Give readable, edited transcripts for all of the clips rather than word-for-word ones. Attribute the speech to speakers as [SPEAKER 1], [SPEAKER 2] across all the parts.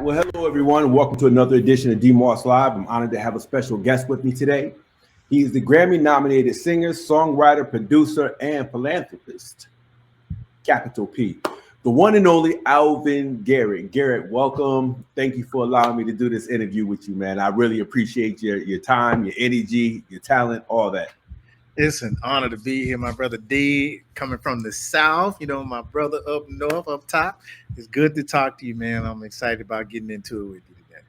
[SPEAKER 1] Well, hello everyone. Welcome to another edition of wDMoss Live. I'm honored to have a special guest with me today. He is the Grammy-nominated singer, songwriter, producer, and philanthropist. Capital P. The one and only Alvin Garrett. Garrett, welcome. Thank you for allowing me to do this interview with you, man. I really appreciate your time, your energy, your talent, all that.
[SPEAKER 2] It's an honor to be here, my brother D, coming from the South. You know, my brother up north, up top. It's good to talk to you, man. I'm excited about getting into it with you today.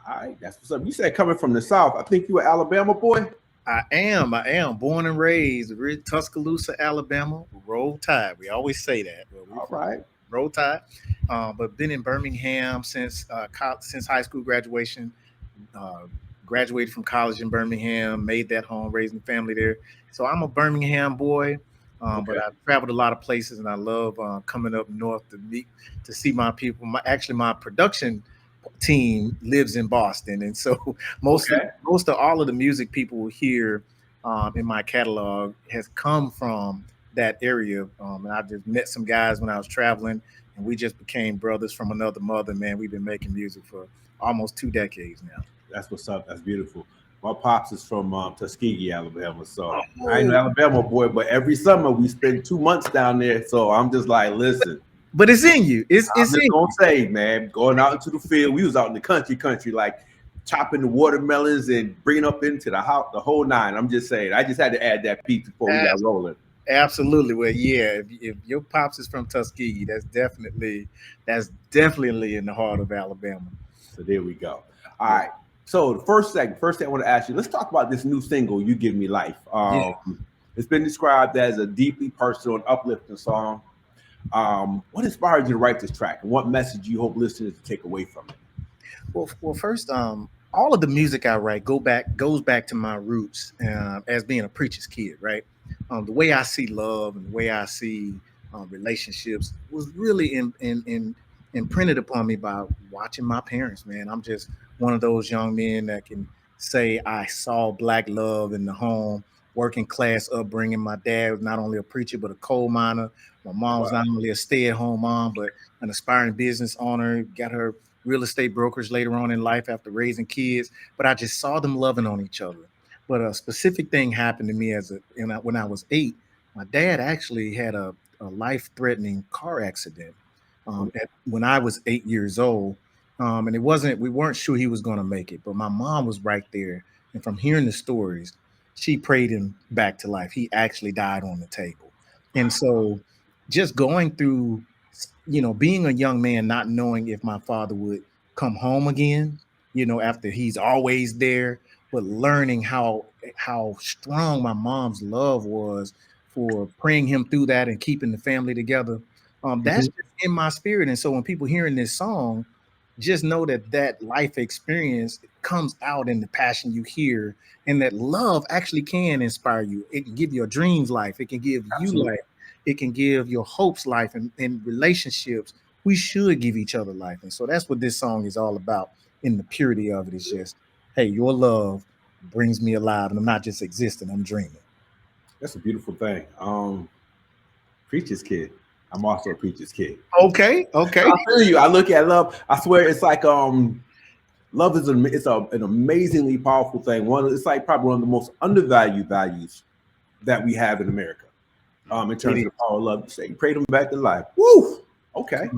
[SPEAKER 1] All right, that's what's up. You said coming from the South. I think you were Alabama boy.
[SPEAKER 2] I am born and raised in Tuscaloosa, Alabama. Roll Tide. We always say that.
[SPEAKER 1] All right.
[SPEAKER 2] Roll Tide. But been in Birmingham since high school graduation. Graduated from college in Birmingham, made that home, raising family there. So I'm a Birmingham boy, but I've traveled a lot of places, and I love coming up north to see my people. My production team lives in Boston, and so most of all of the music people will hear in my catalog has come from that area. And I just met some guys when I was traveling, and we just became brothers from another mother. Man, we've been making music for almost 2 decades now.
[SPEAKER 1] That's what's up. That's beautiful. My pops is from Tuskegee, Alabama. So I ain't an Alabama boy, but every summer we spend 2 months down there. So I'm just like, listen.
[SPEAKER 2] But it's in you. It's
[SPEAKER 1] I'm just gonna say, man, going out into the field. We was out in the country, like chopping the watermelons and bringing up into the house, the whole nine. I'm just saying. I just had to add that piece before we got rolling.
[SPEAKER 2] Absolutely. Well, yeah. If your pops is from Tuskegee, that's definitely in the heart of Alabama.
[SPEAKER 1] So there we go. All right. So the first thing I want to ask you, let's talk about this new single, You Give Me Life. It's been described as a deeply personal and uplifting song. What inspired you to write this track, and what message do you hope listeners take away from it?
[SPEAKER 2] Well, first, all of the music I write goes back to my roots as being a preacher's kid, right? The way I see love and the way I see relationships was really imprinted upon me by watching my parents, man. I'm just one of those young men that can say I saw Black love in the home, working class upbringing. My dad was not only a preacher, but a coal miner. My mom was not only a stay-at-home mom, but an aspiring business owner, got her real estate brokerage later on in life after raising kids. But I just saw them loving on each other. But a specific thing happened to me when I was 8. My dad actually had a life-threatening car accident when I was 8 years old. And we weren't sure he was going to make it, but my mom was right there. And from hearing the stories, she prayed him back to life. He actually died on the table. And so just going through, being a young man, not knowing if my father would come home again, after he's always there, but learning how strong my mom's love was for praying him through that and keeping the family together. That's just in my spirit. And so when people hearing this song, just know that life experience comes out in the passion you hear, and that love actually can inspire you. It can give your dreams life. It can give you life. It can give your hopes life, and relationships. We should give each other life. And so that's what this song is all about. In the purity of it is just, hey, your love brings me alive, and I'm not just existing, I'm dreaming.
[SPEAKER 1] That's a beautiful thing. Preacher's kid. I'm also a preacher's kid.
[SPEAKER 2] Okay.
[SPEAKER 1] I feel you. I look at love. I swear, it's like love is an amazingly powerful thing. It's like probably one of the most undervalued values that we have in America. In terms of the power of love, you say you pray them back to life. Woo. Okay.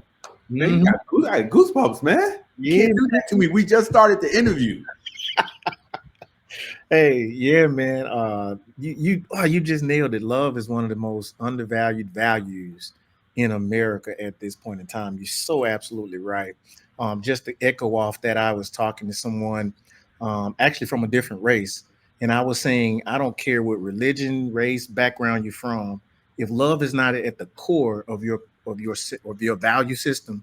[SPEAKER 1] Man, you got goosebumps, man. You can't do that to me. We just started the interview.
[SPEAKER 2] Hey, yeah, man. You just nailed it. Love is one of the most undervalued values in America at this point in time. You're so absolutely right. Just to echo off that, I was talking to someone actually from a different race, and I was saying, I don't care what religion, race, background you're from. If love is not at the core of your value system,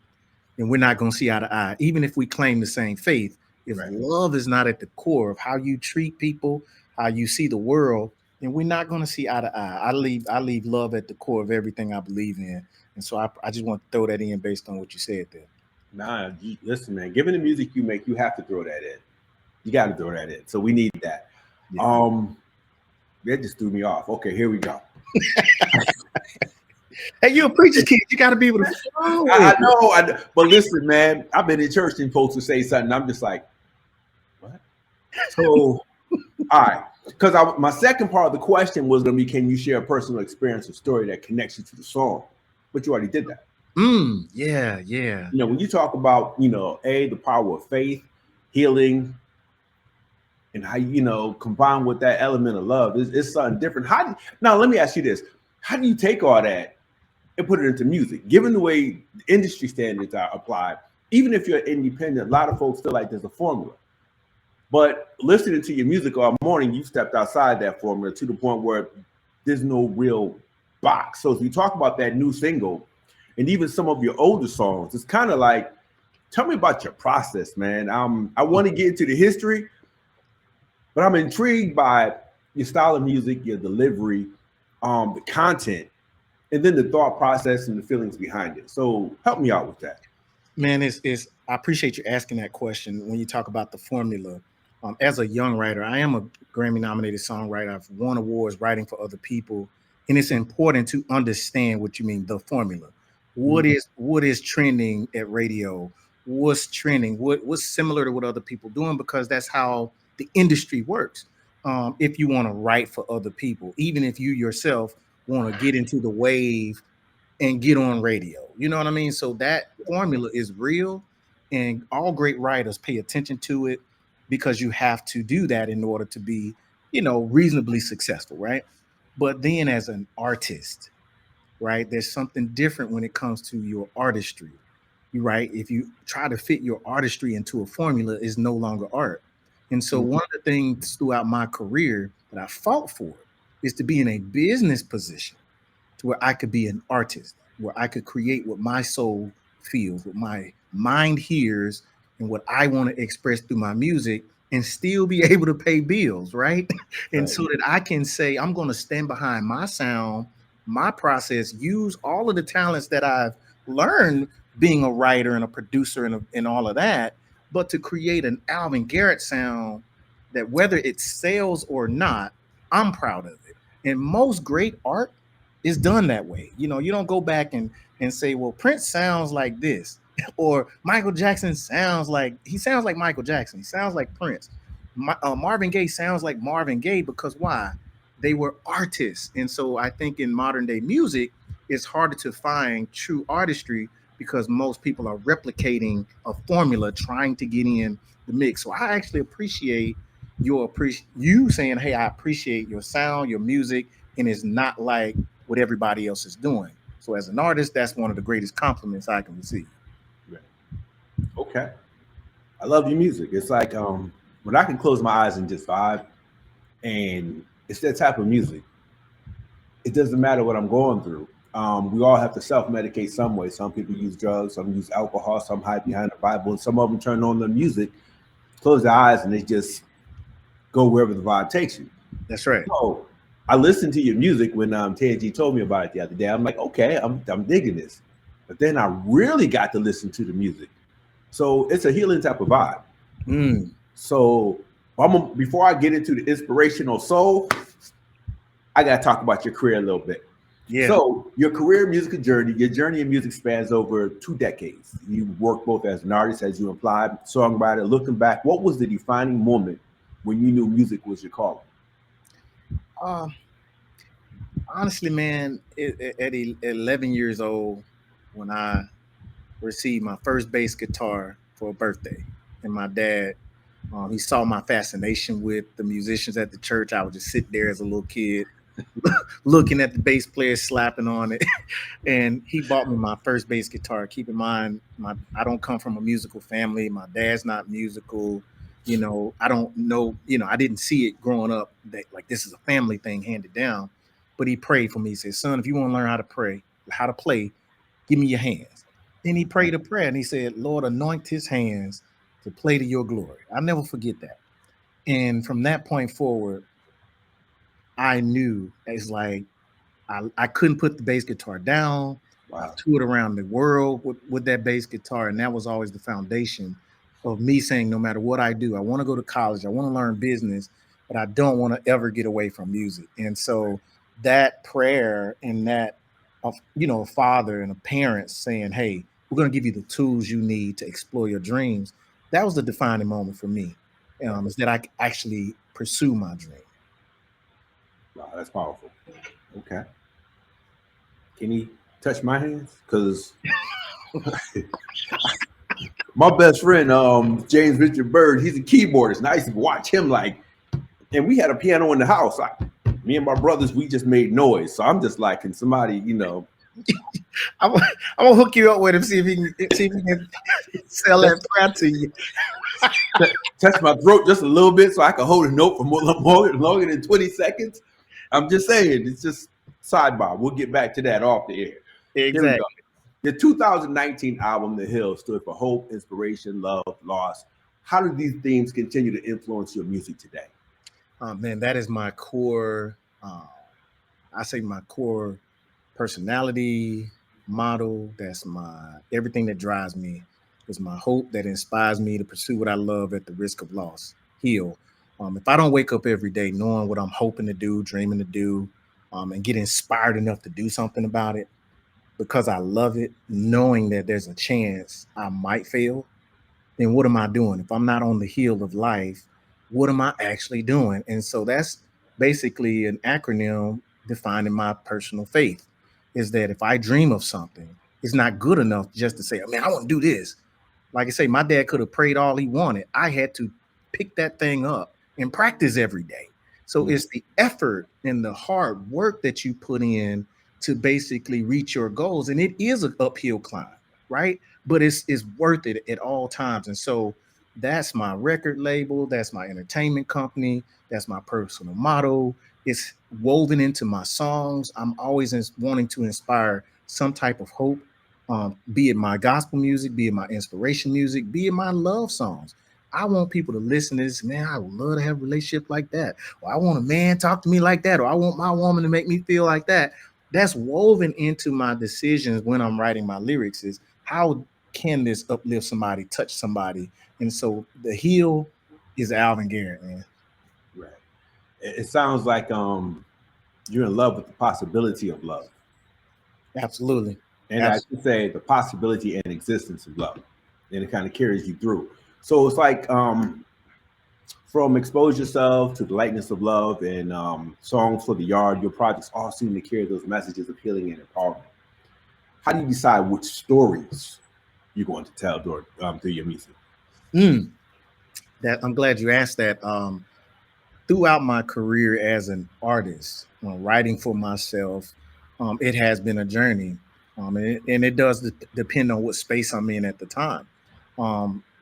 [SPEAKER 2] then we're not going to see eye to eye. Even if we claim the same faith, if love is not at the core of how you treat people, how you see the world, then we're not going to see eye to eye. I leave love at the core of everything I believe in. And so I just want to throw that in based on what you said there.
[SPEAKER 1] Nah, listen, man, given the music you make, you have to throw that in. You got to throw that in. So we need that. Yeah. That just threw me off. Okay, here we go.
[SPEAKER 2] Hey, you're a preacher's kid. You got to be able to flow
[SPEAKER 1] I
[SPEAKER 2] it.
[SPEAKER 1] know, but listen, man, I've been in church and folks will say something. I'm just like, what? So, all right, because my second part of the question was going to be, can you share a personal experience or story that connects you to the song? But you already did that.
[SPEAKER 2] Yeah, yeah.
[SPEAKER 1] You know, when you talk about, you know, the power of faith, healing, and how combined with that element of love, it's something different. Now? Let me ask you this: how do you take all that and put it into music? Given the way industry standards are applied, even if you're independent, a lot of folks feel like there's a formula. But listening to your music all morning, you stepped outside that formula to the point where there's no real box. So if you talk about that new single and even some of your older songs, it's kind of like, tell me about your process, man. I want to get into the history, but I'm intrigued by your style of music, your delivery, the content, and then the thought process and the feelings behind it. So help me out with that.
[SPEAKER 2] Man, it's I appreciate you asking that question when you talk about the formula. As a young writer, I am a Grammy-nominated songwriter. I've won awards writing for other people, and it's important to understand what you mean, the formula. What is trending at radio? What's trending? What's similar to what other people doing? Because that's how the industry works. If you want to write for other people, even if you yourself want to get into the wave and get on radio. You know what I mean? So that formula is real, and all great writers pay attention to it because you have to do that in order to be, reasonably successful, right? But then as an artist, right, there's something different when it comes to your artistry. You right? If you try to fit your artistry into a formula, it's no longer art. And so one of the things throughout my career that I fought for is to be in a business position to where I could be an artist, where I could create what my soul feels, what my mind hears, and what I want to express through my music and still be able to pay bills, right? And so that I can say, I'm going to stand behind my sound, my process, use all of the talents that I've learned being a writer and a producer and all of that, but to create an Alvin Garrett sound that whether it sells or not, I'm proud of it. And most great art is done that way. You don't go back and say, well, Prince sounds like this, or Michael Jackson sounds like Michael Jackson. He sounds like Prince. Marvin Gaye sounds like Marvin Gaye because why? They were artists. And so I think in modern day music, it's harder to find true artistry because most people are replicating a formula trying to get in the mix. So I actually appreciate you saying, hey, I appreciate your sound, your music, and it's not like what everybody else is doing. So as an artist, that's one of the greatest compliments I can receive.
[SPEAKER 1] Okay. I love your music. It's like when I can close my eyes and just vibe, and it's that type of music. It doesn't matter what I'm going through. We all have to self-medicate some way. Some people use drugs, some use alcohol, some hide behind the Bible, and some of them turn on the music, close their eyes, and they just go wherever the vibe takes you.
[SPEAKER 2] That's right.
[SPEAKER 1] So I listened to your music when TNG told me about it the other day. I'm like, okay, I'm digging this. But then I really got to listen to the music. So it's a healing type of vibe. So before I get into the inspirational soul, I got to talk about your career a little bit. Yeah. So your career musical journey, your journey in music spans over 2 decades. You worked both as an artist, as you implied, songwriter. Looking back, what was the defining moment when you knew music was your calling?
[SPEAKER 2] Honestly, man, at 11 years old, when I received my first bass guitar for a birthday, and my dad, he saw my fascination with the musicians at the church. I would just sit there as a little kid, looking at the bass player slapping on it, and he bought me my first bass guitar. Keep in mind, I don't come from a musical family. My dad's not musical. I don't know. I didn't see it growing up that like this is a family thing handed down. But he prayed for me. He said, "Son, if you want to learn how to play, give me your hands." Then he prayed a prayer and he said, "Lord, anoint his hands to play to your glory." I'll never forget that. And from that point forward, I knew it's like I couldn't put the bass guitar down. Wow. I toured around the world with that bass guitar, and that was always the foundation of me saying, no matter what I do, I want to go to college, I want to learn business, but I don't want to ever get away from music. And so that prayer and that a father and a parent saying, "Hey, we're going to give you the tools you need to explore your dreams." That was the defining moment for me. Is that I actually pursue my dream.
[SPEAKER 1] Wow, that's powerful. Okay. Can he touch my hands? Because my best friend, James Richard Bird, he's a keyboardist, and I used to watch him and we had a piano in the house. Me and my brothers, we just made noise. So I'm just like, can somebody,
[SPEAKER 2] I'm gonna hook you up with him, see if he can sell that prayer to you.
[SPEAKER 1] touch my throat just a little bit so I can hold a note for longer than 20 seconds. I'm just saying, it's just sidebar. We'll get back to that off the air.
[SPEAKER 2] Exactly.
[SPEAKER 1] Here we go. The 2019 album, The Hill, stood for hope, inspiration, love, loss. How do these themes continue to influence your music today?
[SPEAKER 2] Man, that is my core. I say my core personality model. That's my everything that drives me. Is my hope that inspires me to pursue what I love at the risk of loss. Heal. If I don't wake up every day knowing what I'm hoping to do, dreaming to do, and get inspired enough to do something about it because I love it, knowing that there's a chance I might fail, then what am I doing? If I'm not on the heel of life, what am I actually doing? And so that's basically an acronym defining my personal faith is that if I dream of something, it's not good enough just to say, "Oh, man, I want to do this." Like I say, my dad could have prayed all he wanted. I had to pick that thing up and practice every day. So it's the effort and the hard work that you put in to basically reach your goals. And it is an uphill climb, right? But it's worth it at all times. And so that's my record label, that's my entertainment company, that's my personal motto. It's woven into my songs. I'm always wanting to inspire some type of hope, be it my gospel music, be it my inspiration music, be it my love songs. I want people to listen to this. Man, I would love to have a relationship like that. Or I want a man talk to me like that. Or I want my woman to make me feel like that. That's woven into my decisions when I'm writing my lyrics is how can this uplift somebody, touch somebody? And so the heel is Alvin Garrett, man.
[SPEAKER 1] Right. It sounds like you're in love with the possibility of love.
[SPEAKER 2] Absolutely.
[SPEAKER 1] And I should say the possibility and existence of love. And it kind of carries you through. So it's like from Expose Yourself to The Lightness of Love and Songs for the Yard, your projects all seem to carry those messages of healing and empowerment. How do you decide which stories you're going to tell through your music?
[SPEAKER 2] I'm glad you asked that. Throughout my career as an artist, writing for myself, it has been a journey. And it does depend on what space I'm in at the time.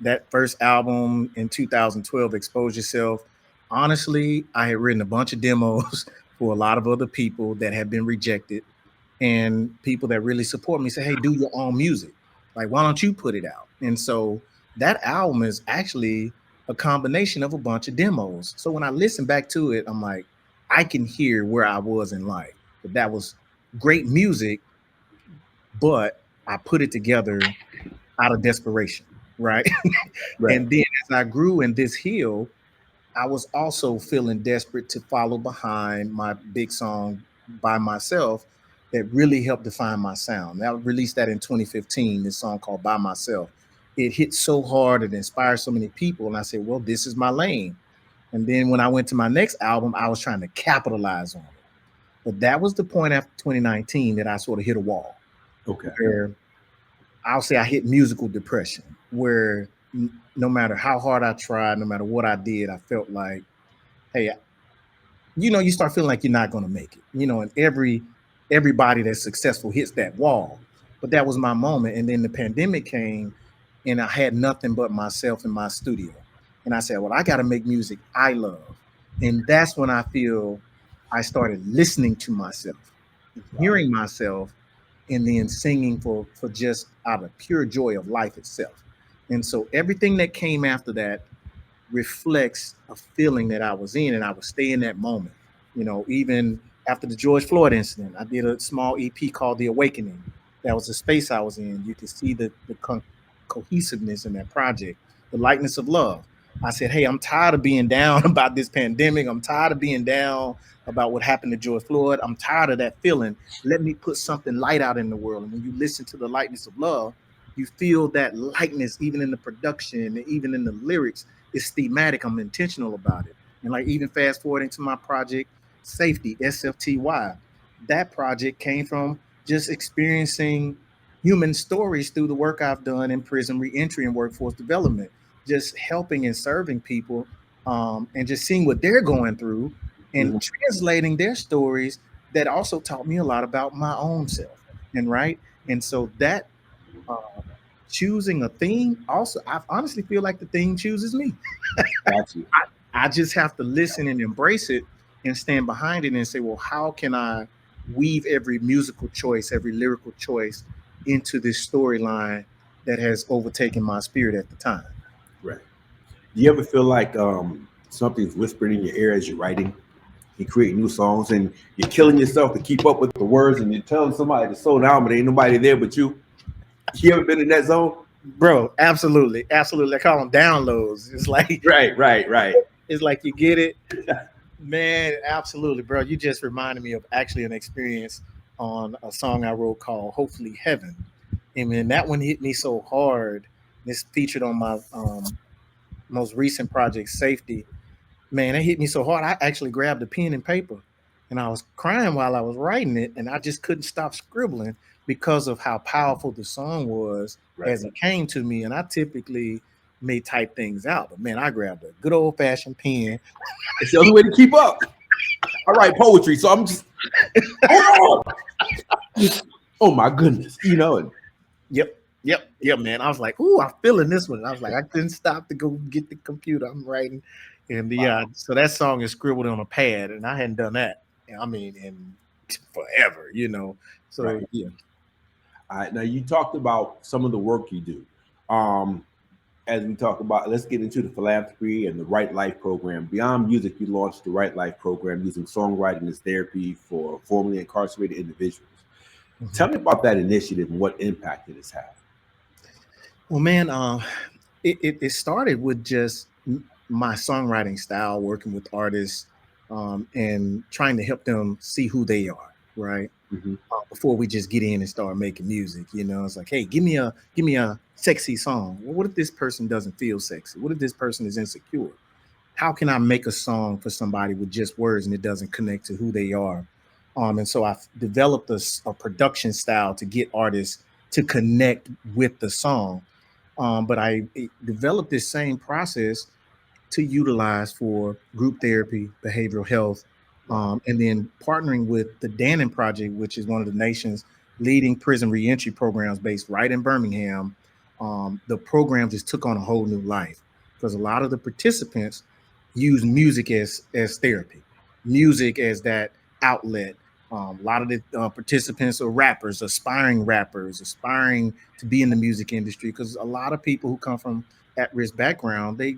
[SPEAKER 2] That first album in 2012, Expose Yourself, honestly, I had written a bunch of demos for a lot of other people that had been rejected and people that really support me say, "Hey, do your own music. Like, why don't you put it out?" And so that album is actually a combination of a bunch of demos. So when I listen back to it, I'm like, I can hear where I was in life. That was great music, but I put it together out of desperation, right?
[SPEAKER 1] Right.
[SPEAKER 2] And then as I grew in this hill, I was also feeling desperate to follow behind my big song By Myself that really helped define my sound. I released that in 2015, this song called By Myself. It hit so hard, it inspired so many people. And I said, well, this is my lane. And then when I went to my next album, I was trying to capitalize on it. But that was the point after 2019 that I sort of hit a wall.
[SPEAKER 1] Okay.
[SPEAKER 2] Where I'll say I hit musical depression, where no matter how hard I tried, no matter what I did, I felt like, hey, you start feeling like you're not going to make it, and everybody that's successful hits that wall. But that was my moment. And then the pandemic came and I had nothing but myself in my studio. And I said, well, I got to make music I love. And that's when I feel I started listening to myself, hearing myself, and then singing for just out of pure joy of life itself. And so everything that came after that reflects a feeling that I was in, and I would stay in that moment. Even after the George Floyd incident, I did a small EP called The Awakening. That was the space I was in. You could see the cohesiveness in that project, the lightness of love. I said, hey, I'm tired of being down about this pandemic. I'm tired of being down about what happened to George Floyd. I'm tired of that feeling. Let me put something light out in the world. And when you listen to the lightness of love, you feel that lightness even in the production, even in the lyrics. It's thematic. I'm intentional about it. And like even fast forwarding to my project, Safety, SFTY, that project came from just experiencing human stories through the work I've done in prison reentry and workforce development, just helping and serving people, and just seeing what they're going through and
[SPEAKER 1] Mhm.
[SPEAKER 2] translating their stories. That also taught me a lot about my own self. And right. And so that uh, choosing a theme also, I honestly feel like the theme chooses me.
[SPEAKER 1] Got you.
[SPEAKER 2] I just have to listen and embrace it and stand behind it and say, well, how can I weave every musical choice, every lyrical choice into this storyline that has overtaken my spirit at the time?
[SPEAKER 1] Right. Do you ever feel like something's whispering in your ear as you're writing? You create new songs and you're killing yourself to keep up with the words, and you're telling somebody to slow down, but ain't nobody there but you. You ever been in that zone?
[SPEAKER 2] Bro, absolutely. Absolutely. I call them downloads. It's like,
[SPEAKER 1] Right, right, right.
[SPEAKER 2] it's like you get it. Man, absolutely, bro. You just reminded me of actually an experience on a song I wrote called Hopefully Heaven. And man, that one hit me so hard. It's featured on my most recent project, Safety. Man, it hit me so hard. I actually grabbed a pen and paper and I was crying while I was writing it. And I just couldn't stop scribbling because of how powerful the song was
[SPEAKER 1] Right.
[SPEAKER 2] as it came to me. And I typically may type things out, but man, I grabbed a good old fashioned pen.
[SPEAKER 1] It's the only way to keep up. I write poetry, so I'm just, oh, oh my goodness, you know. And
[SPEAKER 2] Yep, man. I was like, ooh, I'm feeling this one. I was like, I couldn't stop to go get the computer. I'm writing. And yeah, so that song is scribbled on a pad, and I hadn't done that. I mean, in forever, you know. So
[SPEAKER 1] right.
[SPEAKER 2] yeah.
[SPEAKER 1] All right. Now you talked about some of the work you do. As we talk about, let's get into the philanthropy and the RightLife program. Beyond music, you launched the RightLife program using songwriting as therapy for formerly incarcerated individuals.
[SPEAKER 2] Mm-hmm.
[SPEAKER 1] Tell me about that initiative and what impact it has had.
[SPEAKER 2] Well, man, it started with just my songwriting style, working with artists, and trying to help them see who they are, right?
[SPEAKER 1] Mm-hmm.
[SPEAKER 2] Before we just get in and start making music, you know, it's like, hey, give me a sexy song. Well, what if this person doesn't feel sexy? What if this person is insecure? How can I make a song for somebody with just words and it doesn't connect to who they are? And so I've developed a production style to get artists to connect with the song. But I developed this same process to utilize for group therapy, behavioral health,
[SPEAKER 1] Wow.
[SPEAKER 2] and then partnering with the Dannon Project, which is one of the nation's leading prison reentry programs based right in Birmingham. The program just took on a whole new life because a lot of the participants use music as therapy, music as that outlet. A lot of the participants are rappers, aspiring to be in the music industry because a lot of people who come from at-risk background, they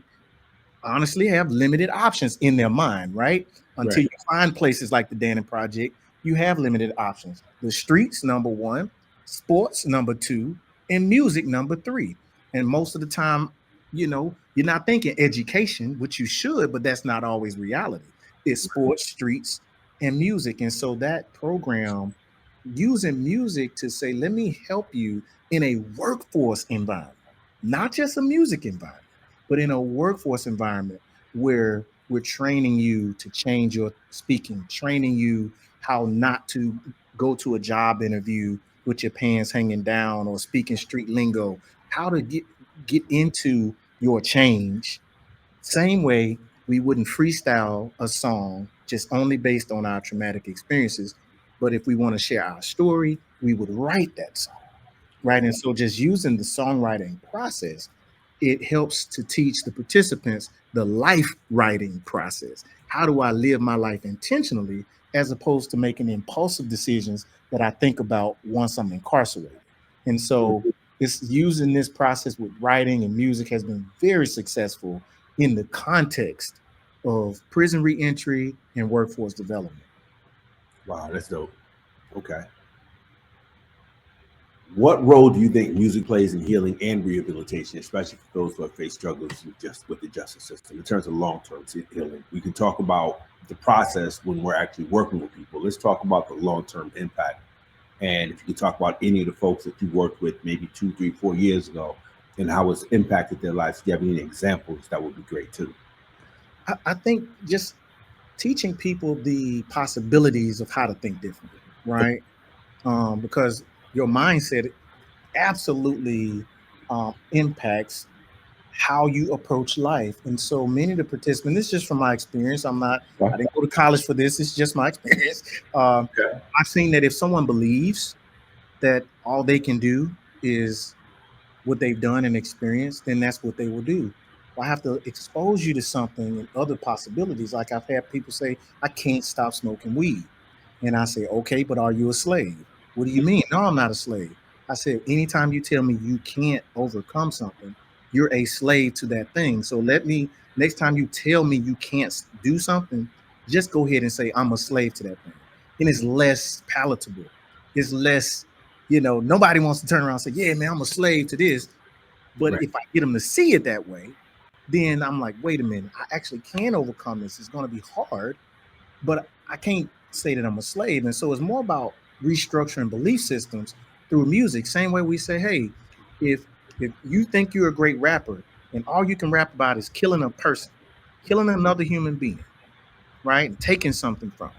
[SPEAKER 2] honestly have limited options in their mind, right? Until
[SPEAKER 1] Right.
[SPEAKER 2] you find places like the Dannon Project, you have limited options. The streets, number one, sports, number two, and music, number three. And most of the time, you know, you're not thinking education, which you should, but that's not always reality. It's sports, streets, and music. And so that program using music to say, let me help you in a workforce environment, not just a music environment, but in a workforce environment where we're training you to change your speaking, training you how not to go to a job interview with your pants hanging down or speaking street lingo, how to get into your change. Same way we wouldn't freestyle a song just only based on our traumatic experiences, but if we want to share our story, we would write that song, right? And so just using the songwriting process, it helps to teach the participants the life writing process. How do I live my life intentionally as opposed to making impulsive decisions that I think about once I'm incarcerated? And so it's using this process with writing and music has been very successful in the context of prison reentry and workforce development.
[SPEAKER 1] Wow, that's dope. Okay. What role do you think music plays in healing and rehabilitation, especially for those who have faced struggles with the justice system in terms of long-term healing? We can talk about the process when we're actually working with people. Let's talk about the long-term impact. And if you could talk about any of the folks that you worked with maybe 2, 3, 4 years ago and how it's impacted their lives. If you have any examples, that would be great too.
[SPEAKER 2] I think just teaching people the possibilities of how to think differently, right? Because your mindset absolutely impacts how you approach life. And so many of the participants, this is just from my experience. I didn't go to college for this. It's just my experience.
[SPEAKER 1] Okay.
[SPEAKER 2] I've seen that if someone believes that all they can do is what they've done and experienced, then that's what they will do. I have to expose you to something and other possibilities. Like I've had people say, I can't stop smoking weed. And I say, okay, but are you a slave? What do you mean? No, I'm not a slave. I said, anytime you tell me you can't overcome something, you're a slave to that thing. So next time you tell me you can't do something, just go ahead and say, I'm a slave to that thing. And it's less palatable. It's less, nobody wants to turn around and say, yeah, man, I'm a slave to this. But
[SPEAKER 1] Right.
[SPEAKER 2] if I get them to see it that way, then I'm like, wait a minute, I actually can overcome this. It's going to be hard, but I can't say that I'm a slave. And so it's more about restructuring belief systems through music. Same way we say, hey, if you think you're a great rapper and all you can rap about is killing a person, killing another human being, right? And taking something from them,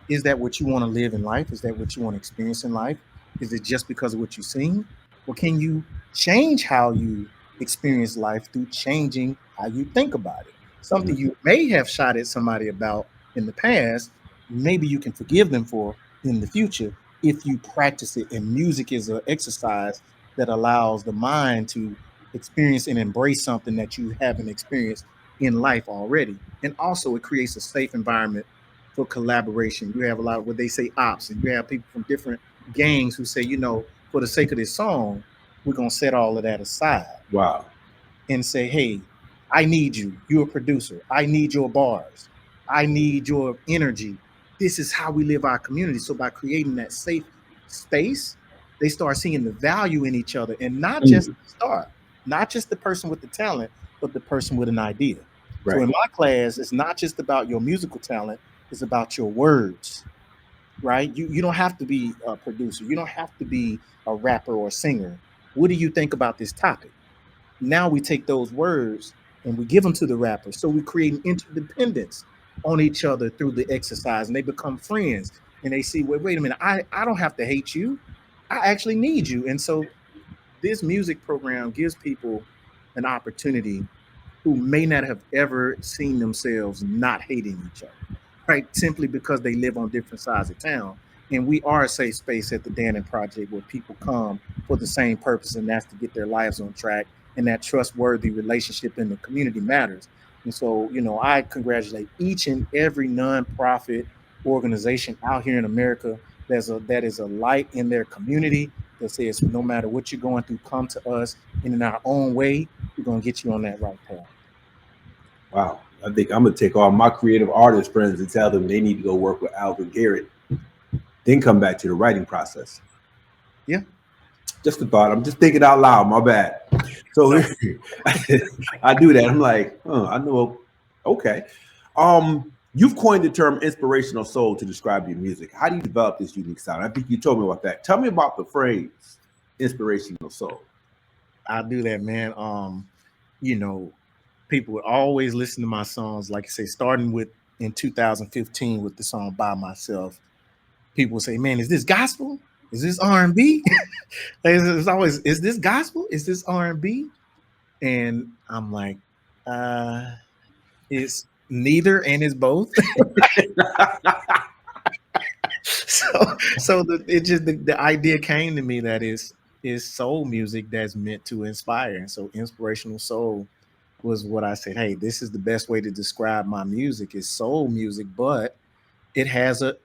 [SPEAKER 2] is that what you want to live in life? Is that what you want to experience in life? Is it just because of what you've seen? Or can you change how you experience life through changing how you think about it? Something you may have shot at somebody about in the past, maybe you can forgive them for in the future if you practice it. And music is an exercise that allows the mind to experience and embrace something that you haven't experienced in life already. And also, it creates a safe environment for collaboration. You have a lot of what they say ops, and you have people from different gangs who say, for the sake of this song, we're gonna set all of that aside
[SPEAKER 1] Wow.
[SPEAKER 2] and say, hey, I need you. You're a producer. I need your bars. I need your energy. This is how we live our community. So by creating that safe space, they start seeing the value in each other, and not just the star, not just the person with the talent, but the person with an idea. So
[SPEAKER 1] Right.
[SPEAKER 2] in my class, it's not just about your musical talent, it's about your words, right? You don't have to be a producer. You don't have to be a rapper or a singer. What do you think about this topic? Now we take those words and we give them to the rapper. So we create an interdependence on each other through the exercise, and they become friends. And they see, wait a minute, I don't have to hate you. I actually need you. And so this music program gives people an opportunity who may not have ever seen themselves not hating each other, right? Simply because they live on different sides of town. And we are a safe space at the Dannon Project where people come for the same purpose, and that's to get their lives on track. And that trustworthy relationship in the community matters. And so, I congratulate each and every nonprofit organization out here in America that is a light in their community that says, no matter what you're going through, come to us, and in our own way, we're going to get you on that right path.
[SPEAKER 1] Wow. I think I'm going to take all my creative artist friends and tell them they need to go work with Alvin Garrett, then come back to the writing process.
[SPEAKER 2] Yeah.
[SPEAKER 1] Just a thought. I'm just thinking out loud. My bad. So I do that. I'm like, I know. Okay. You've coined the term inspirational soul to describe your music. How do you develop this unique sound? I think you told me about that. Tell me about the phrase inspirational soul.
[SPEAKER 2] I do that, man. People would always listen to my songs, like I say, starting with in 2015 with the song By Myself. People would say, man, is this gospel? Is this R&B? It's always, is this gospel? Is this R&B? And I'm like, it's neither and it's both. so the idea came to me that is soul music that's meant to inspire. And so inspirational soul was what I said, hey, this is the best way to describe my music is soul music, but it has a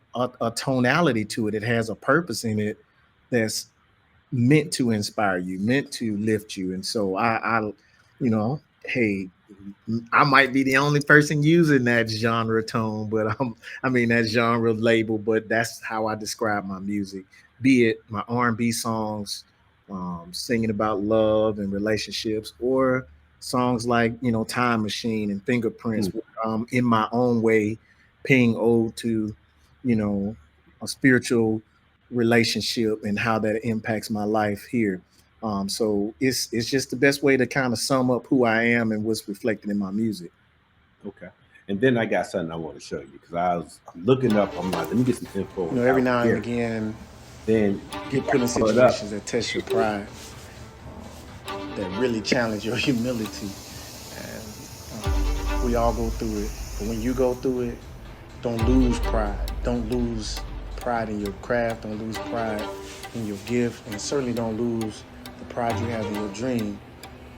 [SPEAKER 2] tonality to it. It has a purpose in it that's meant to inspire you, meant to lift you. And so I hey, I might be the only person using that genre tone, but that genre label, but that's how I describe my music. be it my R&B songs, singing about love and relationships, or songs like, Time Machine and Fingerprints,
[SPEAKER 1] Mm,
[SPEAKER 2] where I'm in my own way paying ode to, you know, a spiritual relationship and how that impacts my life here. So it's just the best way to kind of sum up who I am and what's reflected in my music.
[SPEAKER 1] okay. And then I got something I want to show you because I'm looking up. I'm like, let me get some info on
[SPEAKER 2] Every
[SPEAKER 1] Alvin
[SPEAKER 2] now and
[SPEAKER 1] Garrett.
[SPEAKER 2] again,
[SPEAKER 1] Then
[SPEAKER 2] get
[SPEAKER 1] I
[SPEAKER 2] put in
[SPEAKER 1] pull it up.
[SPEAKER 2] situations that test your pride, that really challenge your humility. And we all go through it. But when you go through it, don't lose pride. Don't lose pride in your craft. Don't lose pride in your gift. And certainly don't lose the pride you have in your dream.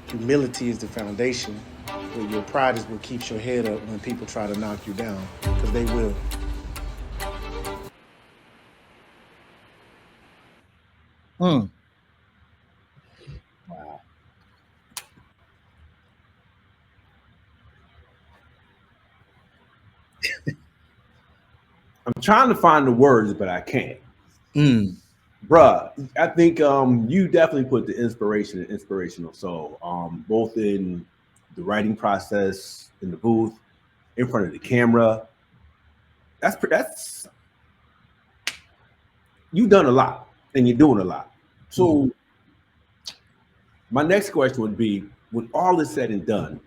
[SPEAKER 2] Humility is the foundation, but your pride is what keeps your head up when people try to knock you down, because they will. Mm.
[SPEAKER 1] Wow. I'm trying to find the words, but I can't.
[SPEAKER 2] Mm.
[SPEAKER 1] Bruh, I think you definitely put the inspiration and inspirational soul, both in the writing process, in the booth, in front of the camera. That's you've done a lot and you're doing a lot.
[SPEAKER 2] Mm.
[SPEAKER 1] So my next question would be, when all is said and done,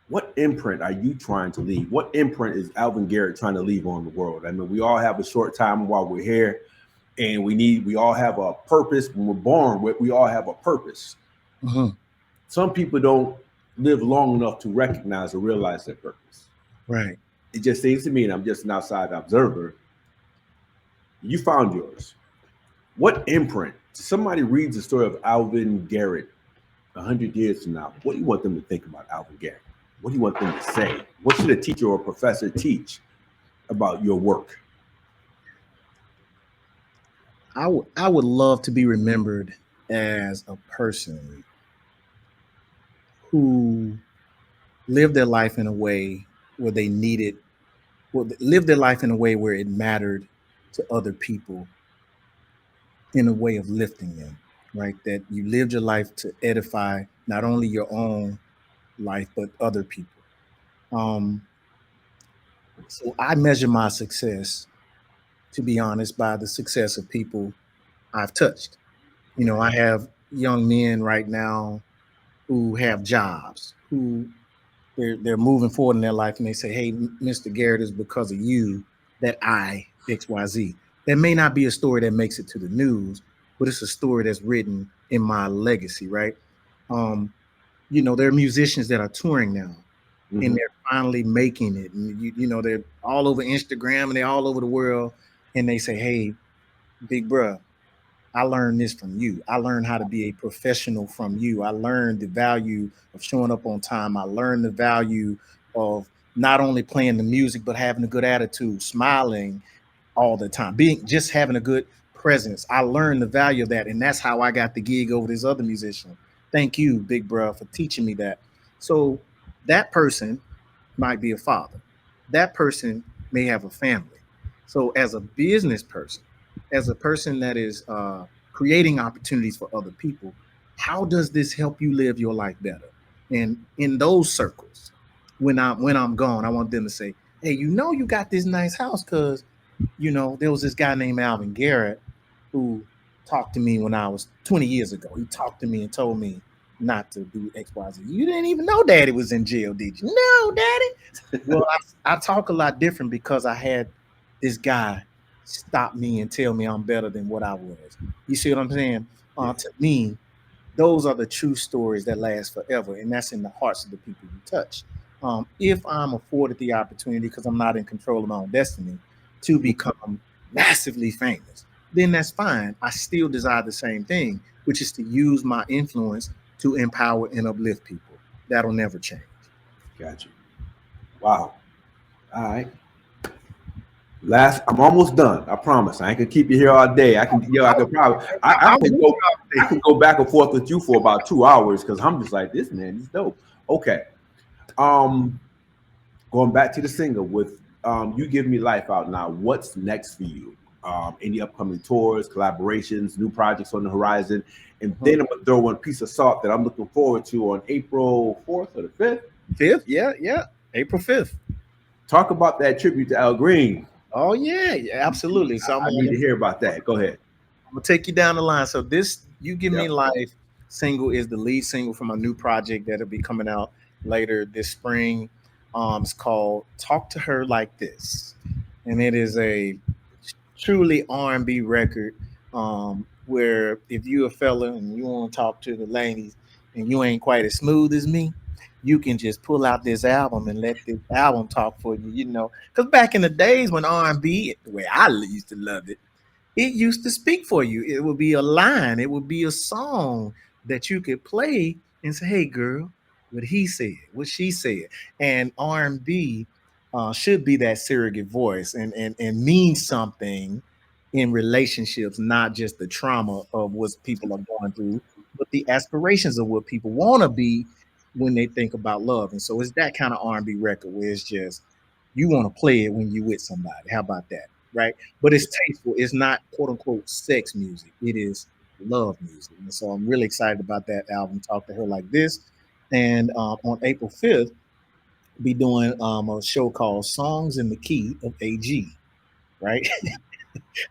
[SPEAKER 1] what imprint are you trying to leave? What imprint is Alvin Garrett trying to leave on the world? I mean, we all have a short time while we're here, and we all have a purpose. When we're born, we all have a purpose.
[SPEAKER 2] Mm-hmm.
[SPEAKER 1] Some people don't live long enough to recognize or realize their purpose.
[SPEAKER 2] Right.
[SPEAKER 1] It just seems to me, and I'm just an outside observer, you found yours. What imprint? Somebody reads the story of Alvin Garrett 100 years from now. What do you want them to think about Alvin Garrett? What do you want them to say? What should a teacher or a professor teach about your work?
[SPEAKER 2] I would love to be remembered as a person who lived their life in a way where they needed, well, lived their life in a way where it mattered to other people, in a way of lifting them, right? That you lived your life to edify not only your own life, but other people. Um, so I measure my success, to be honest, by the success of people I've touched. I have young men right now who have jobs, who they're moving forward in their life, and they say, "Hey, Mr. Garrett, is because of you that I XYZ." That may not be a story that makes it to the news, but it's a story that's written in my legacy, right? Um, there are musicians that are touring now, and
[SPEAKER 1] Mm-hmm.
[SPEAKER 2] they're finally making it, and they're all over Instagram and they're all over the world, and they say, "Hey, big bruh, I learned this from you. I learned how to be a professional from you. I learned the value of showing up on time. I learned the value of not only playing the music, but having a good attitude, smiling all the time, just having a good presence. I learned the value of that. And that's how I got the gig over this other musician. Thank you, big bro, for teaching me that." So that person might be a father. That person may have a family. So as a business person, as a person that is creating opportunities for other people, how does this help you live your life better? And in those circles, when I'm gone, I want them to say, "Hey, you got this nice house because there was this guy named Alvin Garrett who talked to me when I was 20 years ago. He talked to me and told me not to do XYZ. You didn't even know Daddy was in jail, did you?" "No, Daddy." Well, I talk a lot different because I had this guy stop me and tell me I'm better than what I was. You see what I'm saying?
[SPEAKER 1] Yeah.
[SPEAKER 2] To me, those are the true stories that last forever, and that's in the hearts of the people you touch. If I'm afforded the opportunity, because I'm not in control of my own destiny, to become massively famous, then that's fine. I still desire the same thing, which is to use my influence to empower and uplift people. That'll never change.
[SPEAKER 1] Gotcha. Wow. All right. I'm almost done. I promise. I ain't gonna keep you here all day. I could probably,
[SPEAKER 2] I was
[SPEAKER 1] I can go back and forth with you for about 2 hours because I'm just like, this man, he's dope. Okay. Um, Going back to the singer with, you give me life out now. What's next for you? any upcoming tours, collaborations, new projects on the horizon. And then I'm going to throw one piece of salt that I'm looking forward to on April 4th or the 5th.
[SPEAKER 2] 5th, yeah. April 5th.
[SPEAKER 1] Talk about that tribute to Al Green.
[SPEAKER 2] Oh, yeah, absolutely. So
[SPEAKER 1] I need to hear about that. Go ahead.
[SPEAKER 2] I'm going to take you down the line. So this You Give Me Life single is the lead single from a new project that'll be coming out later this spring. It's called Talk to Her Like This. And it is a truly R&B record where if you're a fella and you want to talk to the ladies and you ain't quite as smooth as me, you can just pull out this album and let this album talk for you, you know. Because back in the days when R&B, the way I used to love it, it used to speak for you. It would be a line, it would be a song that you could play and say, hey, girl, what he said, what she said. And R&B should be that surrogate voice and mean something in relationships, not just the trauma of what people are going through, but the aspirations of what people want to be when they think about love. And so it's that kind of R&B record where it's just, you want to play it when you with somebody. How about that? Right? But it's tasteful. It's not quote unquote sex music. It is love music. And so I'm really excited about that album, Talk to Her Like This. And on April 5th, be doing a show called Songs in the Key of AG, right?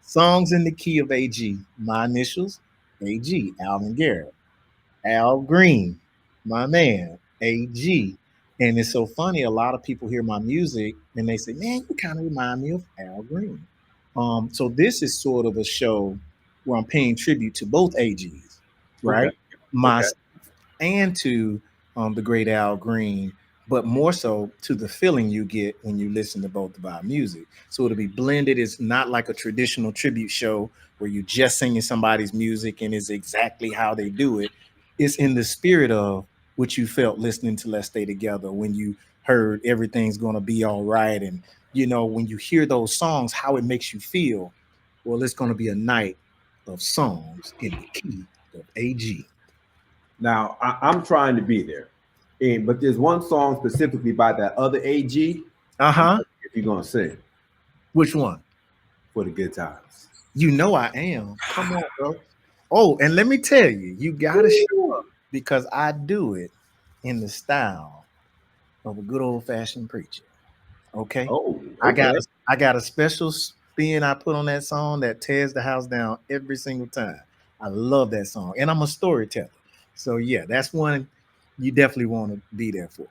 [SPEAKER 2] Songs in the Key of AG. My initials, AG, Alvin Garrett. Al Green, my man, AG. And it's so funny, a lot of people hear my music and they say, man, you kind of remind me of Al Green. So this is sort of a show where I'm paying tribute to both AGs, right? Okay. And to the great Al Green, but more so to the feeling you get when you listen to both of our music. So it'll be blended. It's not like a traditional tribute show where you just singing somebody's music and it's exactly how they do it. It's in the spirit of what you felt listening to Let's Stay Together when you heard Everything's Gonna Be All Right. And, you know, when you hear those songs, how it makes you feel. Well, it's going to be a night of songs in the key of AG.
[SPEAKER 1] Now, I'm trying to be there. But there's one song specifically by that other AG. If you're going to sing.
[SPEAKER 2] Which one?
[SPEAKER 1] For the Good Times.
[SPEAKER 2] You know I am. Come on, bro. Oh, and let me tell you, you got to show up because I do it in the style of a good old-fashioned preacher. Okay?
[SPEAKER 1] Oh, okay.
[SPEAKER 2] I got a special spin I put on that song that tears the house down every single time. I love that song. And I'm a storyteller. So, yeah, that's one you definitely want to be there for.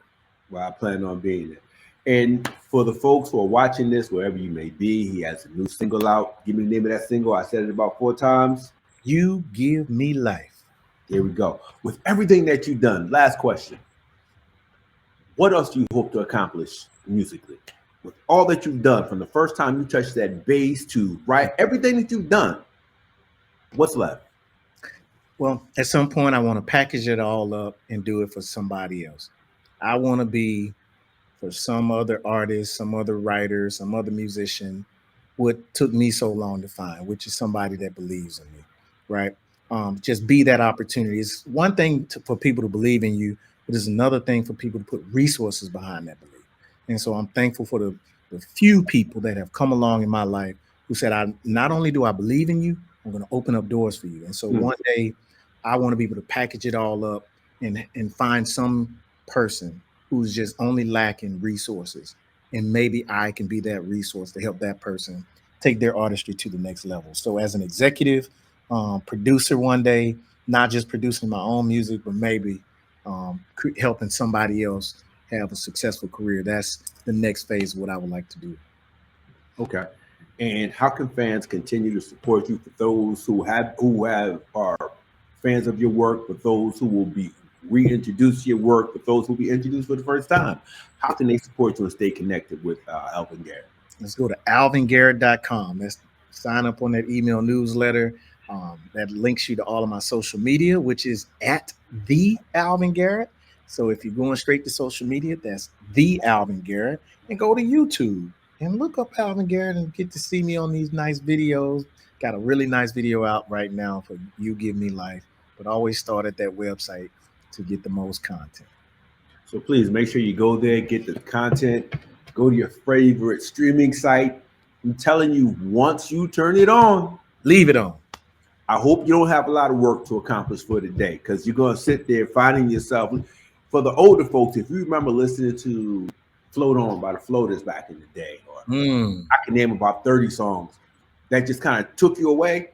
[SPEAKER 1] Well, I plan on being there. And for the folks who are watching this, wherever you may be, he has a new single out. Give me the name of that single. I said it about 4 times.
[SPEAKER 2] You Give Me Life.
[SPEAKER 1] There we go. With everything that you've done, last question. What else do you hope to accomplish musically? With all that you've done, from the first time you touched that bass to everything that you've done, what's left?
[SPEAKER 2] Well, at some point, I want to package it all up and do it for somebody else. I want to be for some other artist, some other writer, some other musician, what took me so long to find, which is somebody that believes in me, right? Just be that opportunity. It's one thing for people to believe in you, but it's another thing for people to put resources behind that belief. And so I'm thankful for the few people that have come along in my life who said, not only do I believe in you, I'm going to open up doors for you. And so one day I want to be able to package it all up and find some person who's just only lacking resources. And maybe I can be that resource to help that person take their artistry to the next level. So as an executive producer one day, not just producing my own music, but maybe helping somebody else have a successful career. That's the next phase of what I would like to do.
[SPEAKER 1] Okay. And how can fans continue to support you? For those who are fans of your work, for those who will be reintroduced to your work, for those who will be introduced for the first time, how can they support you and stay connected with Alvin Garrett?
[SPEAKER 2] Let's go to alvingarrett.com. Let's sign up on that email newsletter. That links you to all of my social media, which is at the Alvin Garrett. So if you're going straight to social media, that's the Alvin Garrett, and go to YouTube and look up Alvin Garrett and get to see me on these nice videos. Got a really nice video out right now for You Give Me Life, but always start at that website to get the most content.
[SPEAKER 1] So please make sure you go there, get the content, go to your favorite streaming site, I'm telling you, once you turn it on,
[SPEAKER 2] leave it on.
[SPEAKER 1] I hope you don't have a lot of work to accomplish for today, because you're going to sit there finding yourself. For the older folks, if you remember listening to Float On by the Floaters back in the day, or I can name about 30 songs that just kind of took you away.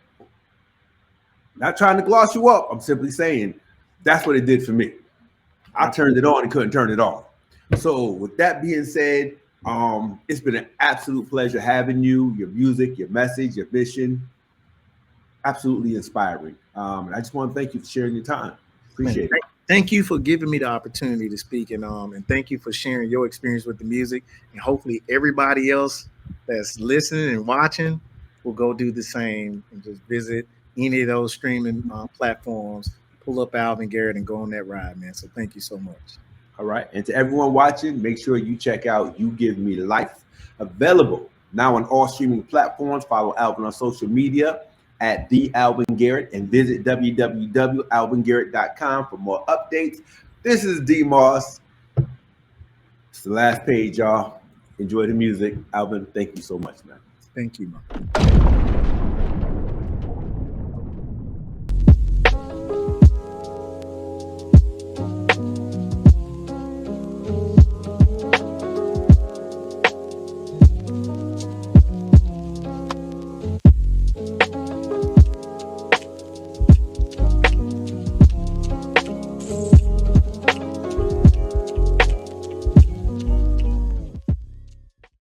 [SPEAKER 1] Not trying to gloss you up. I'm simply saying that's what it did for me. I turned it on and couldn't turn it off. So with that being said, it's been an absolute pleasure having you, your music, your message, your vision. Absolutely inspiring. And I just want to thank you for sharing your time. Appreciate it.
[SPEAKER 2] Thank you for giving me the opportunity to speak, and thank you for sharing your experience with the music. And hopefully everybody else that's listening and watching will go do the same and just visit any of those streaming platforms, pull up Alvin Garrett and go on that ride, man. So thank you so much.
[SPEAKER 1] All right. And to everyone watching, make sure you check out You Give Me Life, available now on all streaming platforms. Follow Alvin on social media at the Alvin Garrett, and visit www.alvingarrett.com for more updates. This is wDMoss. It's the last page, y'all. Enjoy the music. Alvin, thank you so much, man.
[SPEAKER 2] Thank you, man.